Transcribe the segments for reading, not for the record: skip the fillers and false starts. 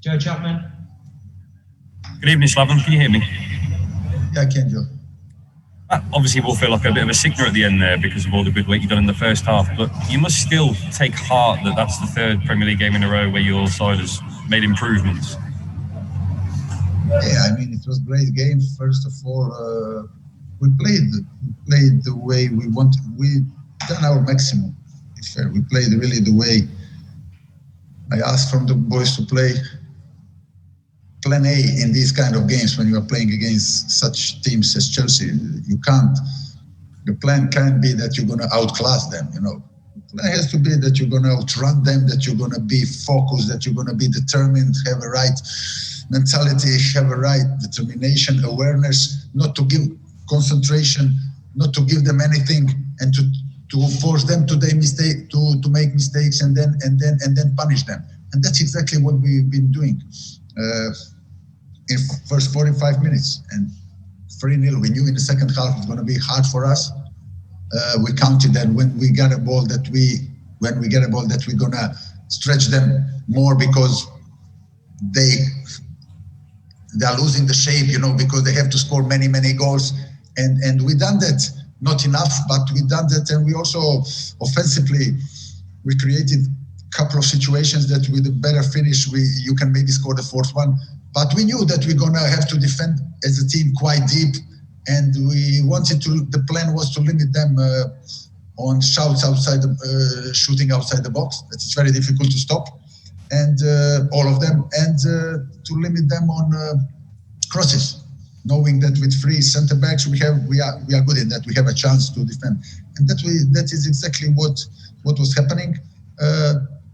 Joe Chapman. Good evening, Slaven. Can you hear me? Yeah, I can, Joe. Obviously, we'll feel like a bit of a sickener at the end there because of all the good work you've done in the first half. But you must still take heart that that's the third Premier League game in a row where your side has made improvements. Yeah, I mean, it was a great game. First of all, we played the way we wanted. We done our maximum. It's fair. We played really the way I asked from the boys to play. Plan A in these kind of games when you are playing against such teams as Chelsea, you can't. The plan can't be that you're going to outclass them. You know, the plan has to be that you're going to outrun them, that you're going to be focused, that you're going to be determined, have a right mentality, have a right determination, awareness, not to give concentration, not to give them anything, and to force them to make mistakes and then punish them. And that's exactly what we've been doing. In first 45 minutes and 3-0. We knew in the second half it's going to be hard for us. We counted that when we get a ball that we're going to stretch them more because they're losing the shape, you know, because they have to score many goals. And we done that, not enough, but we done that. And we also offensively, we created a couple of situations that with a better finish, you can maybe score the fourth one. But we knew that we're going to have to defend as a team quite deep. And the plan was to limit them on shouts shooting outside the box. That is very difficult to stop. And all of them. And to limit them on crosses. Knowing that with three centre backs we are good in that. We have a chance to defend, and that is exactly what was happening.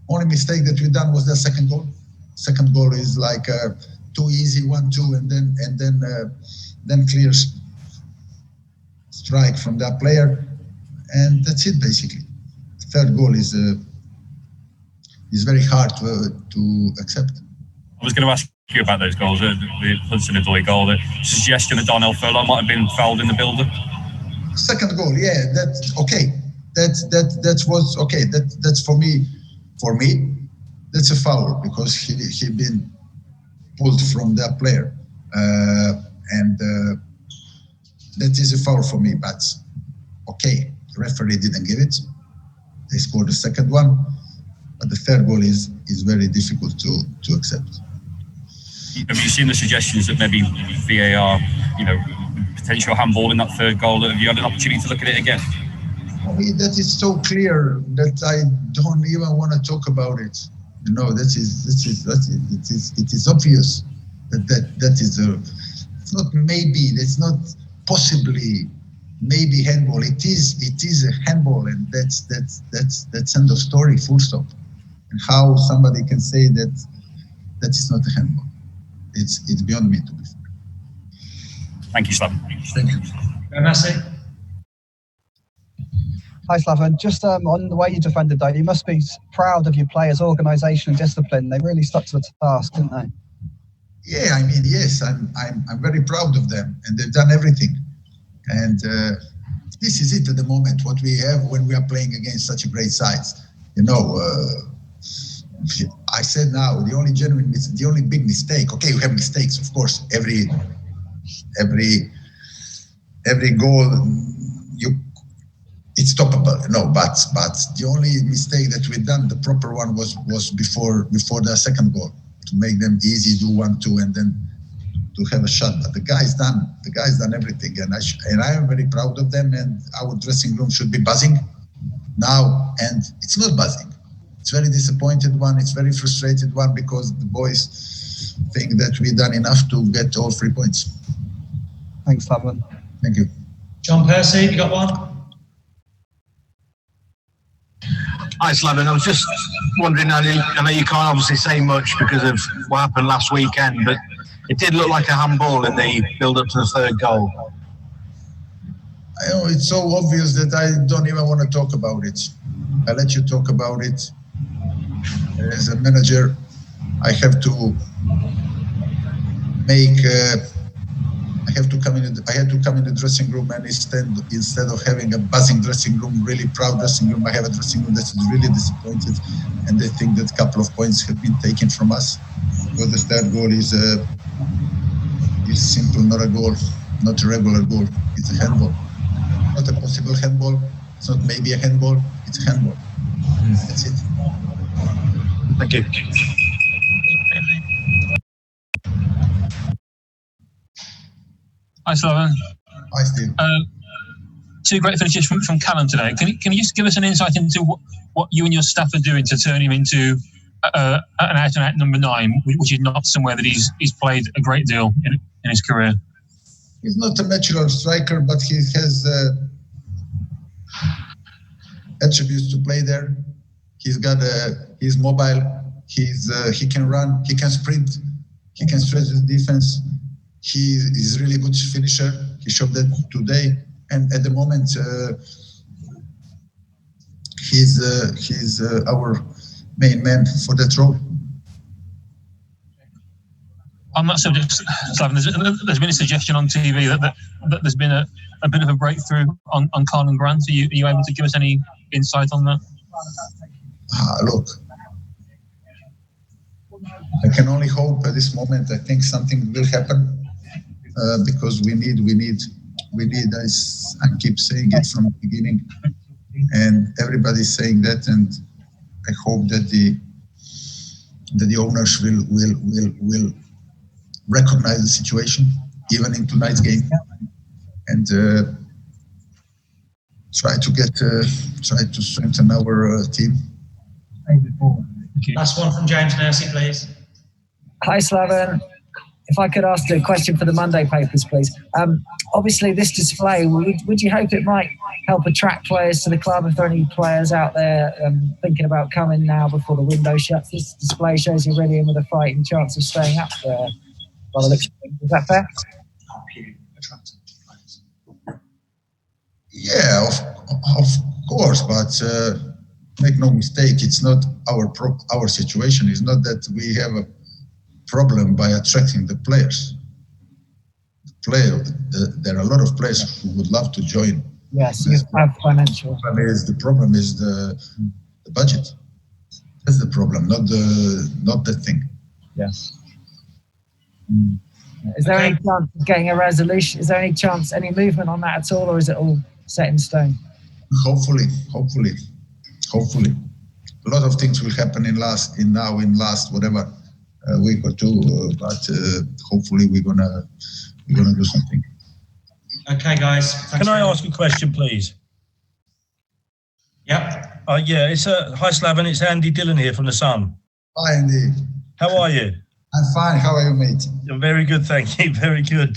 Only mistake that we done was the second goal. Second goal is like too easy 1-2, and then clear strike from that player, and that's it basically. The third goal is very hard to accept. I was going to ask you about those goals, the Hudson-Odoi goal, the suggestion that Darnell Furlong might have been fouled in the build-up. Second goal, yeah, that's okay. That was okay. That's for me, that's a foul because he been pulled from that player, and that is a foul for me. But okay, the referee didn't give it. They scored the second one, but the third goal is very difficult to accept. Have you seen the suggestions that maybe VAR, potential handball in that third goal? Have you had an opportunity to look at it again? That is so clear that I don't even want to talk about it. You know, it is obvious that is it's not maybe, it's not possibly maybe handball. It is a handball, and that's end of story, full stop. And how somebody can say that is not a handball. It's beyond me, to be fair. Thank you, Slaven. Thank you. Messi. Hi, Slaven. Just on the way you defended, though, you must be proud of your players' organisation and discipline. They really stuck to the task, didn't they? Yeah, I mean, yes, I'm very proud of them, and they've done everything. And this is it at the moment, what we have when we are playing against such a great sides. I said now the only big mistake. Okay, you have mistakes, of course. Every goal, it's stoppable, But the only mistake that we done, the proper one, was before the second goal, to make them easy, do 1-2, and then to have a shot. But the guys done everything, and I am very proud of them. And our dressing room should be buzzing now, and it's not buzzing. It's very disappointed one. It's very frustrated one because the boys think that we've done enough to get all 3 points. Thanks, Slaven. Thank you. John Percy, you got one? Hi, Slaven. I was just wondering, I know you can't obviously say much because of what happened last weekend, but it did look like a handball in the build-up to the third goal. I know it's so obvious that I don't even want to talk about it. I let you talk about it. As a manager, I have to I had to come in the dressing room, and instead of having a buzzing dressing room, really proud dressing room, I have a dressing room that's really disappointed, and they think that a couple of points have been taken from us. Because the third goal is simple, not a goal, not a regular goal. It's a handball. Not a possible handball. It's not maybe a handball. It's a handball. That's it. Thank you. Hi, Slaven. Hi, Steve. Two great finishes from Callum today. Can you just give us an insight into what you and your staff are doing to turn him into an out-and-out number 9, which is not somewhere that he's played a great deal in his career? He's not a natural striker, but he has attributes to play there. He's mobile. He can run. He can sprint. He can stretch the defense. He is really good finisher. He showed that today, and at the moment, he's our main man for that role. On that subject, Slaven, there's been a suggestion on TV that there's been a bit of a breakthrough on Carl Grant. Are you able to give us any insight on that? Look, I can only hope at this moment. I think something will happen because we need. I keep saying it from the beginning, and everybody's saying that, and I hope that the owners will recognize the situation, even in tonight's game, and try to strengthen our team. Last one from James Nursey, please. Hi, Slaven. If I could ask a question for the Monday papers, please. Obviously, this display, would you hope it might help attract players to the club? If there are any players out there thinking about coming now before the window shuts, this display shows you're really in with a fighting chance of staying up there. By the looks of things. Is that fair? Yeah, of course, but make no mistake, it's not our situation. It's not that we have a problem by attracting the players. There are a lot of players who would love to join. Yes, you have financial. The problem is the budget. That's the problem, not the thing. Yes. Is there any chance of getting a resolution? Is there any chance, any movement on that at all, or is it all set in stone? Hopefully. A lot of things will happen in last whatever week or two, but hopefully we're gonna do something. Okay, guys. Can I ask a question, please? Yep. Yeah, it's hi Slaven, it's Andy Dillon here from The Sun. Hi, Andy. How are you? I'm fine. How are you, mate? I'm very good, thank you. Very good.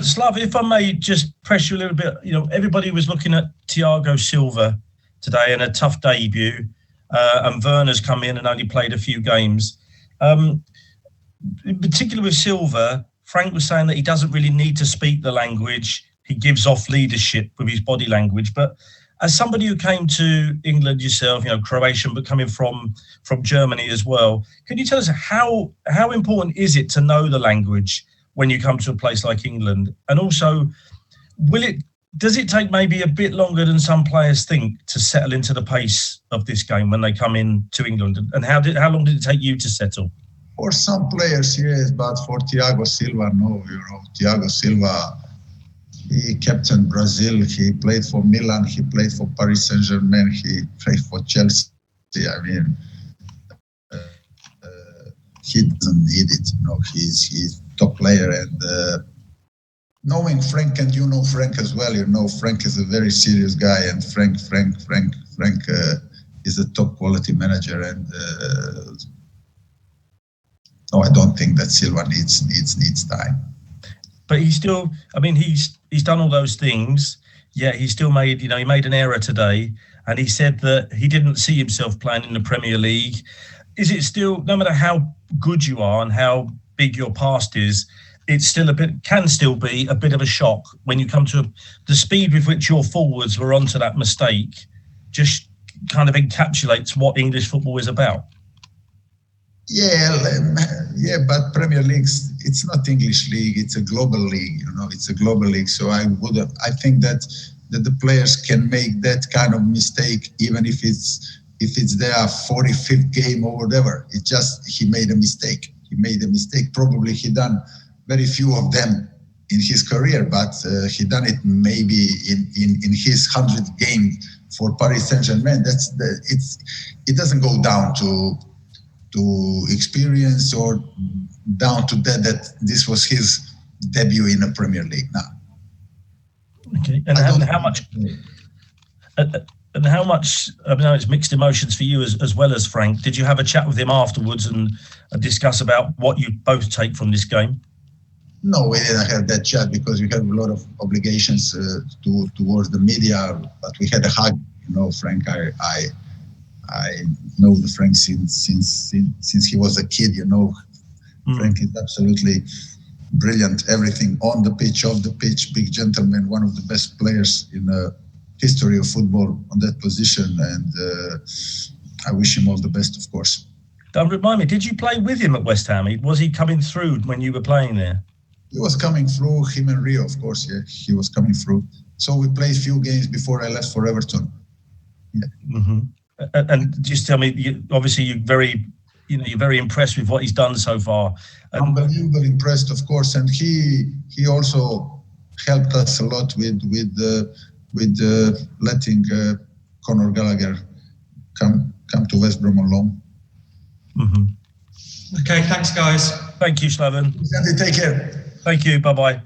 Slav, if I may just press you a little bit, everybody was looking at Thiago Silva today and a tough debut, and Werner's come in and only played a few games. In particular with Silva, Frank was saying that he doesn't really need to speak the language. He gives off leadership with his body language. But as somebody who came to England yourself, Croatian, but coming from Germany as well, can you tell us how important is it to know the language when you come to a place like England? And also, does it take maybe a bit longer than some players think to settle into the pace of this game when they come in to England? And how long did it take you to settle? For some players, yes, but for Thiago Silva, no. Thiago Silva, he captained Brazil. He played for Milan. He played for Paris Saint-Germain. He played for Chelsea. I mean, he doesn't need it. He's top player. And knowing Frank, and you know Frank as well. Frank is a very serious guy, and Frank is a top quality manager. And no, I don't think that Silva needs time. But he's still, he's done all those things, yet he still made, he made an error today, and he said that he didn't see himself playing in the Premier League. Is it still, no matter how good you are and how big your past is, it's can still be a bit of a shock when you come to the speed with which your forwards were onto that mistake, just kind of encapsulates what English football is about. Yeah, but Premier League, it's not English league, it's a global league, it's a global league. So I think that the players can make that kind of mistake, even if it's their 45th game or whatever. It's just, he made a mistake. he made a mistake. Probably he done very few of them in his career, but he done it maybe in his 100th game for Paris Saint-Germain. It doesn't go down to experience or down to that this was his debut in the Premier League. Now, okay, and how much? And how much? I know it's mixed emotions for you as well as Frank. Did you have a chat with him afterwards and discuss about what you both take from this game? No, we didn't have that chat because we have a lot of obligations towards the media. But we had a hug, Frank. I know the Frank since he was a kid. Frank is absolutely brilliant. Everything on the pitch, off the pitch, big gentleman, one of the best players in the history of football on that position, and I wish him all the best, of course. Remind me, did you play with him at West Ham? Was he coming through when you were playing there? He was coming through, him and Rio, of course, yeah, he was coming through. So we played a few games before I left for Everton. Yeah. Mm-hmm. And just tell me, obviously you're very impressed with what he's done so far. Unbelievably impressed, of course, and he also helped us a lot with letting Conor Gallagher come to West Brom on loan. Mm-hmm. Okay, thanks, guys. Thank you, Slaven. Sandy, take care. Thank you. Bye-bye.